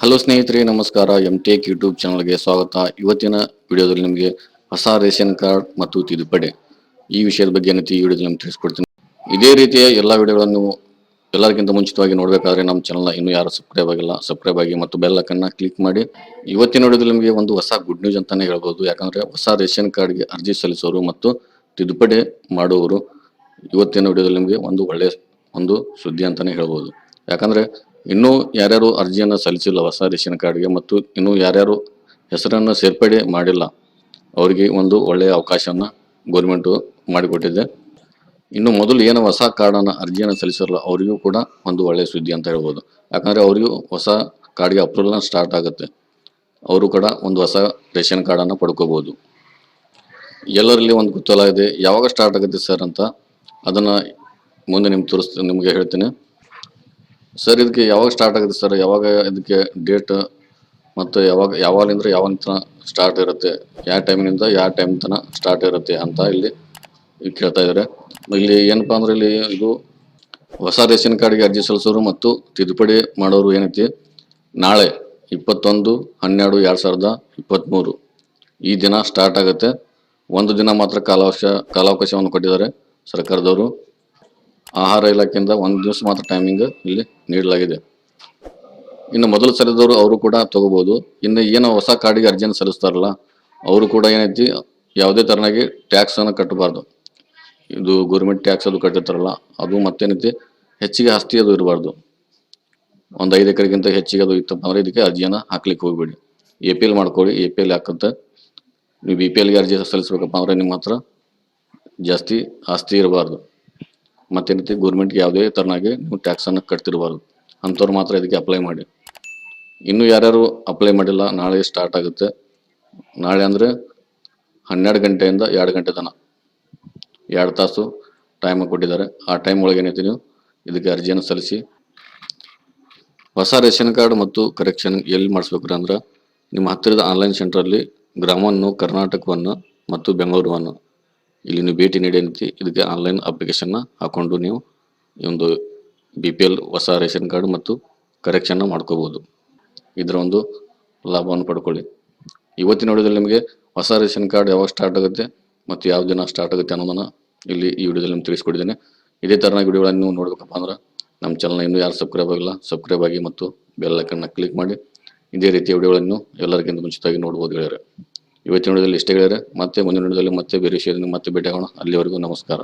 Hello ಸ್ನೇಹಿತರೆ, ನಮಸ್ಕಾರ. Tech YouTube ಚಾನಲ್ಗೆ ಸ್ವಾಗತ. ಇವತ್ತಿನ ವಿಡಿಯೋದಲ್ಲಿ ನಿಮಗೆ ಹೊಸ ರೇಷನ್ ಕಾರ್ಡ್ ಮತ್ತು ತಿದ್ದುಪಡಿ ಈ ವಿಷಯದ ಬಗ್ಗೆ ಈ ವಿಡಿಯೋದಲ್ಲಿ ನಿಮ್ಗೆ ತಿಳಿಸ್ಕೊಡ್ತೀನಿ. ಇದೇ ರೀತಿಯ ಎಲ್ಲ ವಿಡಿಯೋಗಳನ್ನು ಎಲ್ಲರಿಗಿಂತ ಮುಂಚಿತವಾಗಿ ನೋಡಬೇಕಾದ್ರೆ ನಮ್ಮ ಚಾನಲ್ನ ಇನ್ನೂ ಯಾರು ಸಬ್ಸ್ಕ್ರೈಬ್ ಆಗಿಲ್ಲ, ಸಬ್ಸ್ಕ್ರೈಬ್ ಆಗಿ ಮತ್ತು ಬೆಲ್ ಐಕಾನ್ನ ಕ್ಲಿಕ್ ಮಾಡಿ. ಇವತ್ತಿನ ವಿಡಿಯೋದಲ್ಲಿ ನಿಮಗೆ ಒಂದು ಹೊಸ ಗುಡ್ ನ್ಯೂಸ್ ಅಂತಾನೆ ಹೇಳ್ಬೋದು. ಯಾಕಂದ್ರೆ ಹೊಸ ರೇಷನ್ ಕಾರ್ಡ್ಗೆ ಅರ್ಜಿ ಸಲ್ಲಿಸೋರು ಮತ್ತು ತಿದ್ದುಪಡಿ ಮಾಡುವವರು ಇವತ್ತಿನ ವಿಡಿಯೋದಲ್ಲಿ ನಿಮಗೆ ಒಂದು ಒಳ್ಳೆಯ ಸುದ್ದಿ ಅಂತಾನೆ ಹೇಳ್ಬೋದು. ಯಾಕಂದ್ರೆ ಇನ್ನೂ ಯಾರ್ಯಾರು ಅರ್ಜಿಯನ್ನು ಸಲ್ಲಿಸಿಲ್ಲ ಹೊಸ ರೇಷನ್ ಕಾರ್ಡ್ಗೆ ಮತ್ತು ಇನ್ನೂ ಯಾರ್ಯಾರು ಹೆಸರನ್ನು ಸೇರ್ಪಡೆ ಮಾಡಿಲ್ಲ ಅವರಿಗೆ ಒಂದು ಒಳ್ಳೆಯ ಅವಕಾಶವನ್ನ ಗೌರ್ಮೆಂಟ್ ಮಾಡಿಕೊಟ್ಟಿದೆ. ಇನ್ನು ಮೊದಲು ಏನು ಹೊಸ ಕಾರ್ಡನ್ನು ಅರ್ಜಿಯನ್ನು ಸಲ್ಲಿಸಿರಲ್ಲ ಅವರಿಗೂ ಕೂಡ ಒಂದು ಒಳ್ಳೆಯ ಸುದ್ದಿ ಅಂತ ಹೇಳ್ಬೋದು. ಯಾಕಂದ್ರೆ ಅವರಿಗೂ ಹೊಸ ಕಾರ್ಡ್ಗೆ ಅಪ್ರೂವಲ್ ಸ್ಟಾರ್ಟ್ ಆಗುತ್ತೆ. ಅವರು ಕೂಡ ಒಂದು ಹೊಸ ರೇಷನ್ ಕಾರ್ಡನ್ನು ಪಡ್ಕೋಬಹುದು. ಎಲ್ಲರಲ್ಲಿ ಒಂದು ಕುತೂಹಲ ಇದೆ, ಯಾವಾಗ ಸ್ಟಾರ್ಟ್ ಆಗುತ್ತೆ ಸರ್ ಅಂತ. ಅದನ್ನ ಮುಂದೆ ನಿಮ್ಗೆ ಹೇಳ್ತೀನಿ. ಸರ್, ಇದಕ್ಕೆ ಯಾವಾಗ ಸ್ಟಾರ್ಟ್ ಆಗುತ್ತೆ ಸರ್, ಯಾವಾಗ ಇದಕ್ಕೆ ಡೇಟ್ ಮತ್ತು ಯಾವಾಗಿಂದ ಯಾವಾಗ ಸ್ಟಾರ್ಟ್ ಇರುತ್ತೆ, ಯಾವ ಟೈಮಿನಿಂದ ಯಾವ ಟೈಮ್ ತನಕ ಸ್ಟಾರ್ಟ್ ಇರುತ್ತೆ ಅಂತ ಇಲ್ಲಿ ಕೇಳ್ತಾ ಇದ್ದಾರೆ. ಇಲ್ಲಿ ಏನಪ್ಪಾ ಅಂದ್ರೆ ಇಲ್ಲಿ ಇದು ಹೊಸ ರೇಷನ್ ಕಾರ್ಡ್ಗೆ ಅರ್ಜಿ ಸಲ್ಲಿಸೋರು ಮತ್ತು ತಿದ್ದುಪಡಿ ಮಾಡೋರು ಏನೈತಿ, ನಾಳೆ 21/12/2023 ಈ ದಿನ ಸ್ಟಾರ್ಟ್ ಆಗುತ್ತೆ. ಒಂದು ದಿನ ಮಾತ್ರ ಕಾಲಾವಕಾಶವನ್ನು ಕೊಟ್ಟಿದ್ದಾರೆ ಸರ್ಕಾರದವರು. ಆಹಾರ ಇಲಾಖೆಯಿಂದ ಒಂದು ದಿವಸ ಮಾತ್ರ ಟೈಮಿಂಗ್ ಇಲ್ಲಿ ನೀಡಲಾಗಿದೆ. ಇನ್ನು ಮೊದಲು ಸರಿದವರು ಅವರು ಕೂಡ ತಗೋಬಹುದು. ಇನ್ನು ಏನೋ ಹೊಸ ಕಾರ್ಡಿಗೆ ಅರ್ಜಿಯನ್ನು ಸಲ್ಲಿಸ್ತಾರಲ್ಲ ಅವರು ಕೂಡ ಏನೈತಿ, ಯಾವುದೇ ತರನಾಗಿ ಟ್ಯಾಕ್ಸ್ ಅನ್ನು ಕಟ್ಟಬಾರ್ದು. ಇದು ಗೌರ್ಮೆಂಟ್ ಟ್ಯಾಕ್ಸ್ ಅದು ಕಟ್ಟಿರ್ತಾರಲ್ಲ ಅದು ಮತ್ತೇನೈತಿ, ಹೆಚ್ಚಿಗೆ ಆಸ್ತಿ ಅದು ಇರಬಾರ್ದು. ಒಂದು 5 ಎಕರೆಗಿಂತ ಹೆಚ್ಚಿಗೆ ಅದು ಇತ್ತಪ್ಪ ಅಂದ್ರೆ ಇದಕ್ಕೆ ಅರ್ಜಿಯನ್ನು ಹಾಕ್ಲಿಕ್ಕೆ ಹೋಗ್ಬೇಡಿ. APL ಮಾಡ್ಕೊಳ್ಳಿ. APL ಹಾಕುತ್ತೆ. ನೀವು BPLಗೆ ಅರ್ಜಿ ಸಲ್ಲಿಸ್ಬೇಕಪ್ಪ ಅಂದ್ರೆ ನಿಮ್ಮ ಹತ್ರ ಜಾಸ್ತಿ ಆಸ್ತಿ ಇರಬಾರ್ದು. ಮತ್ತೇನೈತಿ, ಗೌರ್ಮೆಂಟ್ಗೆ ಯಾವುದೇ ತರನಾಗಿ ನೀವು ಟ್ಯಾಕ್ಸ್ ಅನ್ನು ಕಟ್ತಿರಬಾರ್ದು. ಅಂಥವ್ರು ಮಾತ್ರ ಇದಕ್ಕೆ ಅಪ್ಲೈ ಮಾಡಿ. ಇನ್ನು ಯಾರ್ಯಾರು ಅಪ್ಲೈ ಮಾಡಿಲ್ಲ, ನಾಳೆ ಸ್ಟಾರ್ಟ್ ಆಗುತ್ತೆ. ನಾಳೆ ಅಂದ್ರೆ 12 ಗಂಟೆಯಿಂದ 2 ಗಂಟೆ ತನಕ 2 ತಾಸು ಟೈಮ್ ಕೊಟ್ಟಿದ್ದಾರೆ. ಆ ಟೈಮ್ ಒಳಗೆ ಏನೈತಿ ನೀವು ಇದಕ್ಕೆ ಅರ್ಜಿಯನ್ನು ಸಲ್ಲಿಸಿ. ಹೊಸ ರೇಷನ್ ಕಾರ್ಡ್ ಮತ್ತು ಕರೆಕ್ಷನ್ ಎಲ್ಲಿ ಮಾಡಿಸ್ಬೇಕ್ರಿ ಅಂದ್ರೆ ನಿಮ್ಮ ಹತ್ತಿರದ ಆನ್ಲೈನ್ ಸೆಂಟರಲ್ಲಿ ಗ್ರಾಮವನ್ನು, ಕರ್ನಾಟಕವನ್ನು ಮತ್ತು ಬೆಂಗಳೂರನ್ನು ಇಲ್ಲಿ ನೀವು ಭೇಟಿ ನೀಡಿ ಇದಕ್ಕೆ ಆನ್ಲೈನ್ ಅಪ್ಲಿಕೇಶನ್ನ ಹಾಕೊಂಡು ನೀವು ಈ ಒಂದು BPL ಹೊಸ ರೇಷನ್ ಕಾರ್ಡ್ ಮತ್ತು ಕರೆಕ್ಷನ್ನ ಮಾಡ್ಕೋಬಹುದು. ಇದರ ಒಂದು ಲಾಭವನ್ನು ಪಡ್ಕೊಳ್ಳಿ. ಇವತ್ತಿನ ವಿಡಿಯೋದಲ್ಲಿ ನಿಮಗೆ ಹೊಸ ರೇಷನ್ ಕಾರ್ಡ್ ಯಾವಾಗ ಸ್ಟಾರ್ಟ್ ಆಗುತ್ತೆ ಮತ್ತು ಯಾವ ದಿನ ಸ್ಟಾರ್ಟ್ ಆಗುತ್ತೆ ಅನ್ನೋದನ್ನ ಇಲ್ಲಿ ಈ ವಿಡಿಯೋದಲ್ಲಿ ನಿಮ್ಗೆ ತಿಳಿಸ್ಕೊಟ್ಟಿದ್ದೇನೆ. ಇದೇ ತರನ ವಿಡಿಯೋಗಳನ್ನು ನೀವು ನೋಡ್ಬೇಕಪ್ಪ ಅಂದ್ರೆ ನಮ್ಮ ಚಾನಲ್ನ ಇನ್ನೂ ಯಾರು ಸಬ್ಸ್ಕ್ರೈಬ್ ಆಗಿಲ್ಲ, ಸಬ್ಸ್ಕ್ರೈಬ್ ಆಗಿ ಮತ್ತು ಬೆಲ್ ಐಕನ್ನ ಕ್ಲಿಕ್ ಮಾಡಿ. ಇದೇ ರೀತಿಯ ವಿಡಿಯೋಗಳನ್ನು ಎಲ್ಲರಿಗಿಂತ ಮುಂಚಿತವಾಗಿ ನೋಡ್ಬೋದು ಗೆಳೆಯರೆ. ಇವತ್ತಿನ ವಿಡಿಯೋದಲ್ಲಿ ಇಷ್ಟೇ ಗೆಳೆಯರೆ. ಮತ್ತೆ ಮುಂದಿನ ವಿಡಿಯೋದಲ್ಲಿ ಮತ್ತೆ ಬೇರೆ ವಿಷಯದಿಂದ ಮತ್ತೆ ಭೇಟಿ ಆಗೋಣ. ಅಲ್ಲಿವರೆಗೂ ನಮಸ್ಕಾರ.